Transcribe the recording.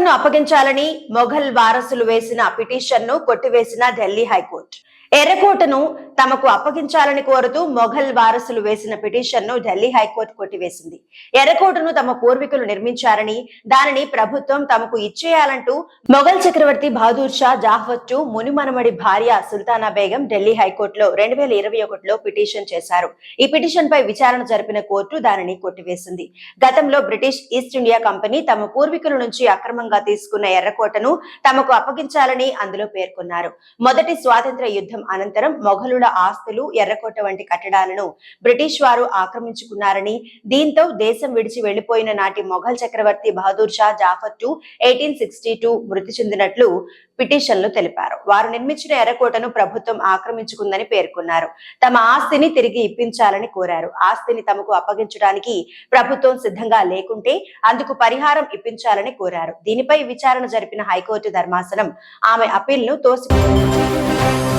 ఎర్రకోటను అప్పగించాలని మొఘల్ వారసులు వేసిన పిటిషన్ను కొట్టివేసిన ఢిల్లీ హైకోర్టు. ఎర్రకోటను తమకు అప్పగించాలని కోరుతూ మొఘల్ వారసులు వేసిన పిటిషన్ను ఢిల్లీ హైకోర్టు కొట్టివేసింది. ఎర్రకోటను తమ పూర్వీకులు నిర్మించారని, దానిని ప్రభుత్వం తమకు ఇచ్చేయాలంటూ మొఘల్ చక్రవర్తి బహదూర్ షా జాఫర్ మునిమనమడి భార్య సుల్తానా బేగం ఢిల్లీ హైకోర్టులో 2021లో పిటిషన్ చేశారు. ఈ పిటిషన్ పై విచారణ జరిపిన కోర్టు దానిని కొట్టివేసింది. గతంలో బ్రిటిష్ ఈస్ట్ ఇండియా కంపెనీ తమ పూర్వీకుల నుంచి అక్రమంగా తీసుకున్న ఎర్రకోటను తమకు అప్పగించాలని అందులో పేర్కొన్నారు. మొదటి స్వాతంత్ర్య యుద్ధం అనంతరం మొఘలుల ఆస్తులు, ఎర్రకోట వంటి కట్టడాలను బ్రిటిష్ వారు ఆక్రమించుకున్నారని, దీంతో దేశం విడిచి వెళ్లిపోయిన నాటి మొఘల్ చక్రవర్తి బహదూర్ షా జాఫర్ 1862 మృతి చెందినట్లు పిటిషన్లు తెలిపారు. వారు నిర్మించిన ఎర్రకోటను ప్రభుత్వం ఆక్రమించుకుందని పేర్కొన్నారు. తమ ఆస్తిని తిరిగి ఇప్పించాలని కోరారు. ఆస్తిని తమకు అప్పగించడానికి ప్రభుత్వం సిద్ధంగా లేకుంటే అందుకు పరిహారం ఇప్పించాలని కోరారు. దీనిపై విచారణ జరిపిన హైకోర్టు ధర్మాసనం ఆమె అప్పీల్ను తోసిపుచ్చింది.